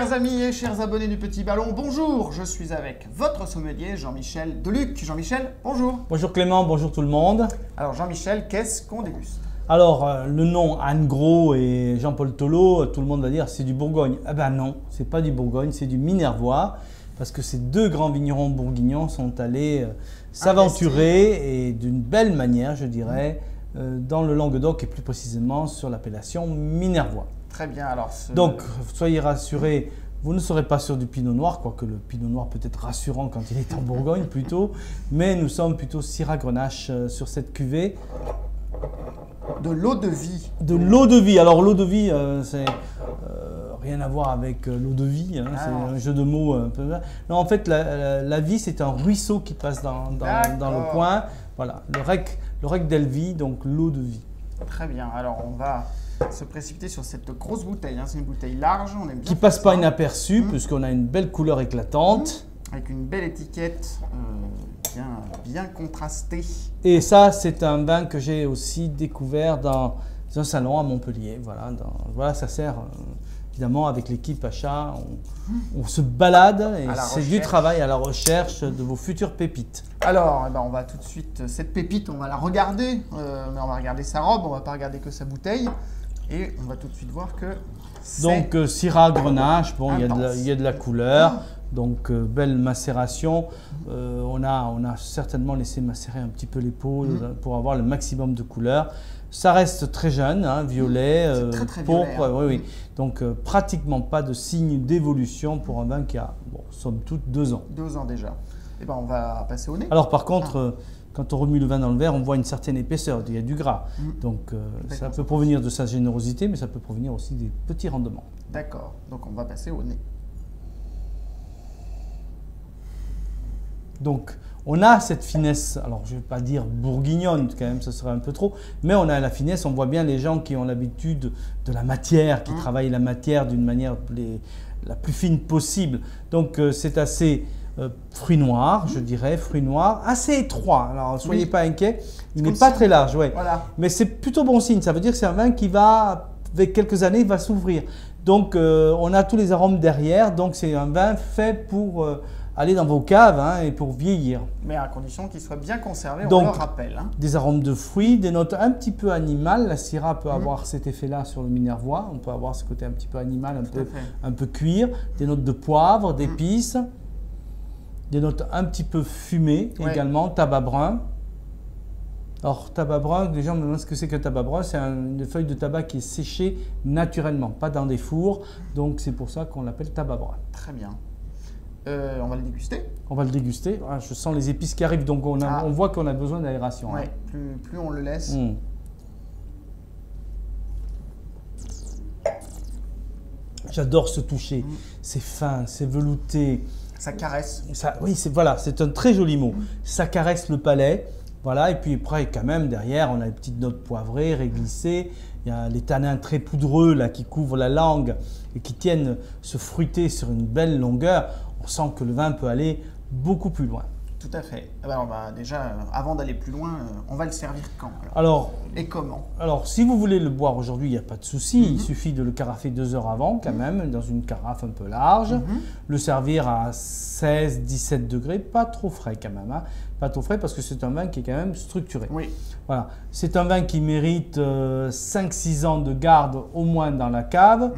Chers amis et chers abonnés du Petit Ballon, bonjour, je suis avec votre sommelier Jean-Michel Deluc. Jean-Michel, bonjour. Bonjour Clément, bonjour tout le monde. Alors Jean-Michel, qu'est-ce qu'on déguste? Alors le nom Anne Gros et Jean-Paul Tholot, tout le monde va dire c'est du Bourgogne. Eh ben non, c'est pas du Bourgogne, c'est du Minervois. Parce que ces deux grands vignerons bourguignons sont allés s'aventurer et d'une belle manière, je dirais, dans le Languedoc et plus précisément sur l'appellation Minervois. Très bien, alors… Donc, soyez rassurés, vous ne serez pas sur du Pinot Noir, quoique le Pinot Noir peut être rassurant quand il est en Bourgogne plutôt, mais nous sommes plutôt Syrah Grenache sur cette cuvée. De l'eau de vie. De l'eau de vie. Alors, l'eau de vie, c'est rien à voir avec l'eau de vie, hein, c'est un jeu de mots un peu. Non, en fait, la vie, c'est un ruisseau qui passe dans le coin. Voilà, le rec d'Elvie, donc l'eau de vie. Très bien, alors on va se précipiter sur cette grosse bouteille, hein. C'est une bouteille large, on aime bien. Qui passe pas inaperçue, puisqu'on a une belle couleur éclatante. Avec une belle étiquette bien contrastée. Et ça, c'est un vin que j'ai aussi découvert dans un salon à Montpellier. Voilà, ça sert évidemment avec l'équipe achat. On se balade et c'est du travail à la recherche de vos futures pépites. Alors, eh ben, on va tout de suite, cette pépite, on va la regarder. Mais on va regarder sa robe, on ne va pas regarder que sa bouteille. Et on va tout de suite voir que donc Syrah Grenache, bon, il y a de la couleur. Donc, belle macération. On a certainement laissé macérer un petit peu les peaux pour avoir le maximum de couleur. Ça reste très jeune, hein, violet, très pourpre. violet, hein. Oui. Donc, pratiquement pas de signe d'évolution pour un vin qui a, bon, somme toute, 2 ans. 2 ans déjà. Et ben, on va passer au nez. Alors, par contre, quand on remue le vin dans le verre, on voit une certaine épaisseur, il y a du gras. Donc, ça peut provenir de sa générosité, mais ça peut provenir aussi des petits rendements. D'accord. Donc, on va passer au nez. Donc, on a cette finesse, alors je ne vais pas dire bourguignonne quand même, ce serait un peu trop, mais on a la finesse, on voit bien les gens qui ont l'habitude de la matière, qui travaillent la matière d'une manière la plus fine possible. Donc, c'est assez fruit noir, je dirais, fruit noir, assez étroit, alors ne soyez pas inquiets, il n'est pas très large, Voilà. Mais c'est plutôt bon signe, ça veut dire que c'est un vin qui va, avec quelques années, va s'ouvrir. Donc, on a tous les arômes derrière, donc c'est un vin fait pour aller dans vos caves et pour vieillir. Mais à condition qu'il soit bien conservé, donc, on le rappelle. Hein. Des arômes de fruits, des notes un petit peu animales. La Syrah peut avoir cet effet-là sur le Minervois. On peut avoir ce côté un petit peu animal, un peu cuir. Des notes de poivre, d'épices. Des notes un petit peu fumées également, tabac brun. Alors, tabac brun, les gens me demandent ce que c'est qu'un tabac brun. C'est une feuille de tabac qui est séchée naturellement, pas dans des fours. Donc, c'est pour ça qu'on l'appelle tabac brun. Très bien. On va le déguster. On va le déguster. Ah, je sens les épices qui arrivent, donc on voit qu'on a besoin d'aération. Ouais, plus on le laisse. J'adore ce toucher. C'est fin, c'est velouté. Ça caresse. Oui, c'est un très joli mot. Ça caresse le palais. Voilà, et puis après, quand même, derrière, on a les petites notes poivrées, réglissées. Il y a les tanins très poudreux là, qui couvrent la langue et qui tiennent ce fruité sur une belle longueur. On sent que le vin peut aller beaucoup plus loin. Tout à fait. Alors, déjà, avant d'aller plus loin, on va le servir quand et comment? Alors, si vous voulez le boire aujourd'hui, il n'y a pas de souci. Il suffit de le carafer 2 heures avant, quand même, dans une carafe un peu large. Le servir à 16-17 degrés, pas trop frais quand même. Hein. Pas trop frais parce que c'est un vin qui est quand même structuré. Oui. Voilà. C'est un vin qui mérite 5-6 ans de garde au moins dans la cave,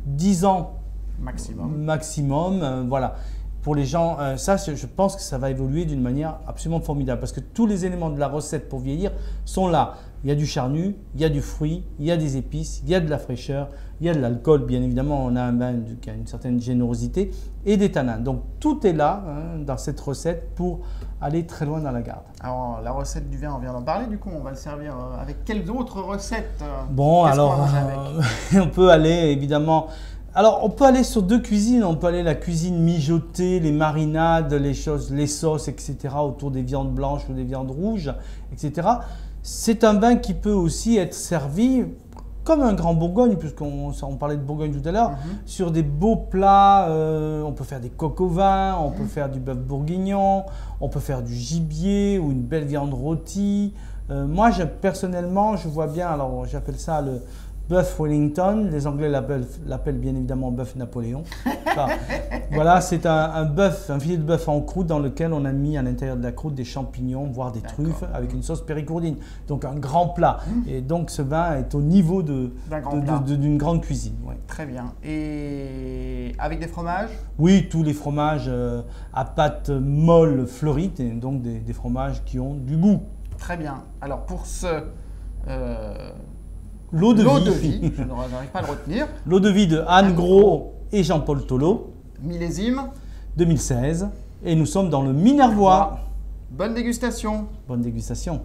10 ans maximum. Voilà. Pour les gens, ça, je pense que ça va évoluer d'une manière absolument formidable parce que tous les éléments de la recette pour vieillir sont là. Il y a du charnu, il y a du fruit, il y a des épices, il y a de la fraîcheur, il y a de l'alcool, bien évidemment, on a un vin qui a une certaine générosité et des tanins. Donc tout est là dans cette recette pour aller très loin dans la garde. Alors la recette du vin, on vient d'en parler, du coup on va le servir avec quelles autres recettes? Bon, alors on peut aller évidemment… Alors, on peut aller sur 2 cuisines. On peut aller la cuisine mijotée, les marinades, les sauces, etc. autour des viandes blanches ou des viandes rouges, etc. C'est un vin qui peut aussi être servi comme un grand Bourgogne, puisqu'on parlait de Bourgogne tout à l'heure, sur des beaux plats. On peut faire des coqs au vin, on peut faire du bœuf bourguignon, on peut faire du gibier ou une belle viande rôtie. Moi, personnellement, je vois bien, alors j'appelle ça le bœuf Wellington. Les Anglais l'appellent bien évidemment bœuf Napoléon. Enfin, voilà, c'est un bœuf, un filet de bœuf en croûte dans lequel on a mis à l'intérieur de la croûte des champignons, voire des truffes, avec une sauce péricourdine. Donc un grand plat. Et donc ce vin est au niveau d'une grande cuisine. Ouais. Très bien. Et avec des fromages? Oui, tous les fromages à pâte molle fleurie, et donc des fromages qui ont du goût. Très bien. Alors pour ce l'eau de vie, je n'arrive pas à le retenir. L'eau de vie de Anne Gros et Jean-Paul Tolo. Millésime 2016. Et nous sommes dans le Minervois. Bonne dégustation. Bonne dégustation.